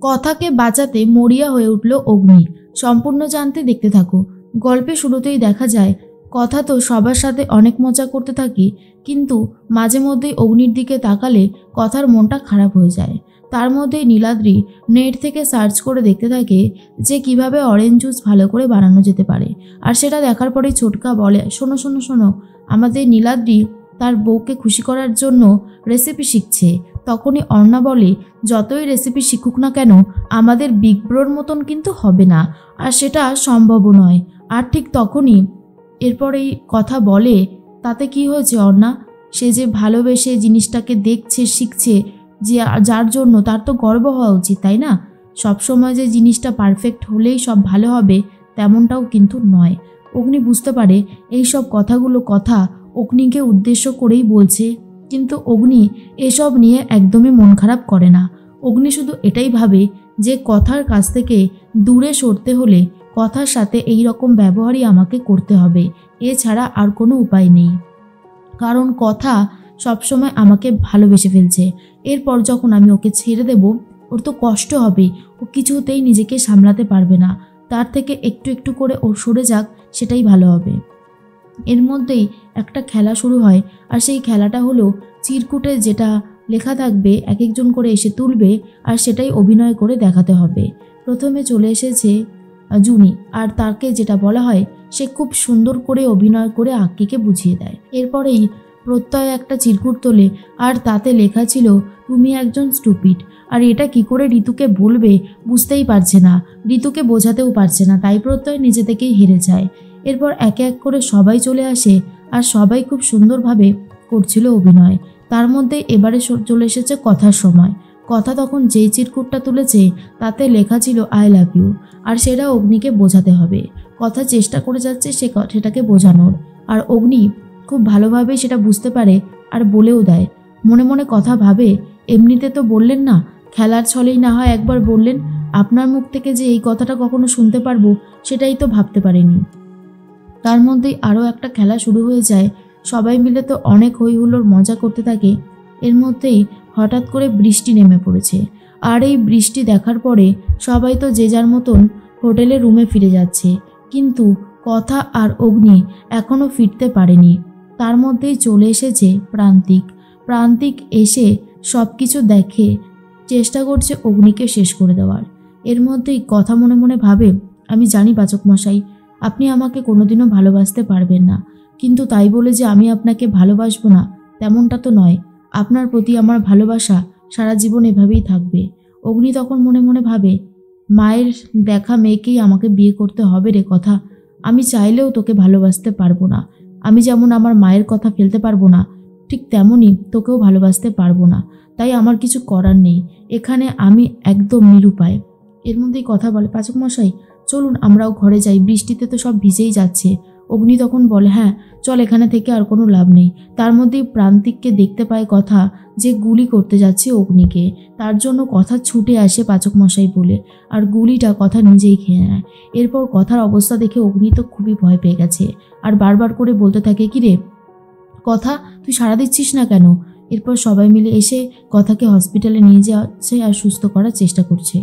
কথাকে বাঁচাতে মরিয়া হয়ে উঠল অগ্নি। সম্পূর্ণ জানতে দেখতে থাকো। গল্পে শুরুতেই দেখা যায় কথা তো সবার সাথে অনেক মজা করতে থাকে, কিন্তু মাঝে মধ্যেই অগ্নির দিকে তাকালে কথার মনটা খারাপ হয়ে যায়। তার মধ্যেই নীলাদ্রি নেট থেকে সার্চ করে দেখতে থাকে যে কিভাবে অরেঞ্জ জুস ভালো করে বানানো যেতে পারে। আর সেটা দেখার পরেই ছোটকা বলে, শোনো শোনো শোনো, আমাদের নীলাদ্রি তার বউকে খুশি করার জন্য রেসিপি শিখছে। তখনই অর্ণা বলে, যতই রেসিপি শিখুক না কেন আমাদের বিগ ব্রোর মতন কিন্তু হবে না, আর সেটা সম্ভবও নয়। আর ঠিক তখনই এরপরেই কথা বলে, তাতে কি হয়েছে অর্ণা, সে যে ভালোবেসে জিনিসটাকে দেখছে শিখছে, যে যার জন্য তার তো গর্ব হওয়া উচিত, তাই না? সবসময় যে জিনিসটা পারফেক্ট হলেই সব ভালো হবে তেমনটাও কিন্তু নয়। অগ্নি বুঝতে পারে এই সব কথাগুলো কথা অগ্নিকে উদ্দেশ্য করেই বলছে, কিন্তু অগ্নি এসব নিয়ে একদমই মন খারাপ করে না। অগ্নি শুধু এটাই ভাবে যে কথার কাছ থেকে দূরে সরতে হলে কথার সাথে এই রকম ব্যবহারই আমাকে করতে হবে, এছাড়া আর কোনো উপায় নেই। কারণ কথা সবসময় আমাকে ভালোবেসে ফেলছে, এরপর যখন আমি ওকে ছেড়ে দেব ওর তো কষ্ট হবে, ও কিছুতেই নিজেকে সামলাতে পারবে না। তার থেকে একটু একটু করে ও সরে যাক, সেটাই ভালো হবে। এর মধ্যেই একটা খেলা শুরু হয়, আর সেই খেলাটা হলো চিরকুটে যেটা লেখা থাকবে এক একজন করে এসে তুলবে, আর সেটাই অভিনয় করে দেখাতে হবে। প্রথমে চলে এসেছে জুনি, আর তাকে যেটা বলা হয় সে খুব সুন্দর করে অভিনয় করে আক্কিকে বুঝিয়ে দেয়। এরপরেই প্রত্যয় একটা চিরকুট তোলে, আর তাতে লেখা ছিল, তুমি একজন স্টুপিড। আর এটা কি করে ঋতুকে বলবে বুঝতেই পারছে না, ঋতুকে বোঝাতেও পারছে না, তাই প্রত্যয় নিজে থেকেই হেরে যায়। এরপর একে এক করে সবাই চলে আসে, আর সবাই খুব সুন্দরভাবে করছিল অভিনয়। তার মধ্যে এবারে চলে এসেছে কথার সময়। কথা তখন যেই চিরকুটটা তুলেছে তাতে লেখা ছিল আই লাভ ইউ, আর সেটা অগ্নিকে বোঝাতে হবে। কথা চেষ্টা করে যাচ্ছে সেটাকে বোঝানোর, আর অগ্নি খুব ভালোভাবেই সেটা বুঝতে পারে আর বলেও দেয়। মনে মনে কথা ভাবে, এমনিতে তো বললেন না, খেলার ছলেই না হয় একবার বললেন, আপনার মুখ থেকে যে এই কথাটা কখনো শুনতে পারবো সেটাই তো ভাবতে পারিনি। তার মধ্যেই আরও একটা খেলা শুরু হয়ে যায়। সবাই মিলে তো অনেক হই হুল্লোড় মজা করতে থাকে। এর মধ্যেই হঠাৎ করে বৃষ্টি নেমে পড়েছে, আর এই বৃষ্টি দেখার পরে সবাই তো যে যার মতন হোটেলের রুমে ফিরে যাচ্ছে, কিন্তু কথা আর অগ্নি এখনও ফিরতে পারেনি। তার মধ্যেই চলে এসেছে প্রান্তিক। প্রান্তিক এসে সব কিছু দেখে চেষ্টা করছে অগ্নিকে শেষ করে দেওয়ার। এর মধ্যেই কথা মনে মনে ভাবে, আমি জানি পাচক মশাই, আপনি আমাকে কোনোদিনও ভালোবাসতে পারবেন না, কিন্তু তাই বলে যে আমি আপনাকে ভালোবাসবো না তেমনটা তো নয়। আপনার প্রতি আমার ভালোবাসা সারা জীবন এভাবেই থাকবে। অগ্নি তখন মনে মনে ভাবে, মায়ের দেখা মেয়েকেই আমাকে বিয়ে করতে হবে রে কথা। আমি চাইলেও তোকে ভালোবাসতে পারবো না। আমি যেমন আমার মায়ের কথা ফেলতে পারবো না, ঠিক তেমনই তোকেও ভালোবাসতে পারবো না। তাই আমার কিছু করার নেই, এখানে আমি একদম নিরুপায়। এর মধ্যেই কথা বলে, পাচক মশাই চলুন আমরাও ঘরে যাই, বৃষ্টিতে তো সব ভিজেই যাচ্ছে। অগ্নি তখন বলে, হ্যাঁ চল, এখানে থেকে আর কোনো লাভ নেই। তার মধ্যেই প্রান্তিককে দেখতে পায় কথা, যে গুলি করতে যাচ্ছে অগ্নিকে। তার জন্য কথা ছুটে আসে পাচক মশাই বলে, আর গুলিটা কথা নিজেই খেয়ে নেয়। এরপর কথার অবস্থা দেখে অগ্নি তো খুবই ভয় পেয়ে গেছে, আর বারবার করে বলতে থাকে, কিরে কথা, তুই সাড়া দিচ্ছিস না কেন? এরপর সবাই মিলে এসে কথাকে হসপিটালে নিয়ে যাচ্ছে আর সুস্থ করার চেষ্টা করছে।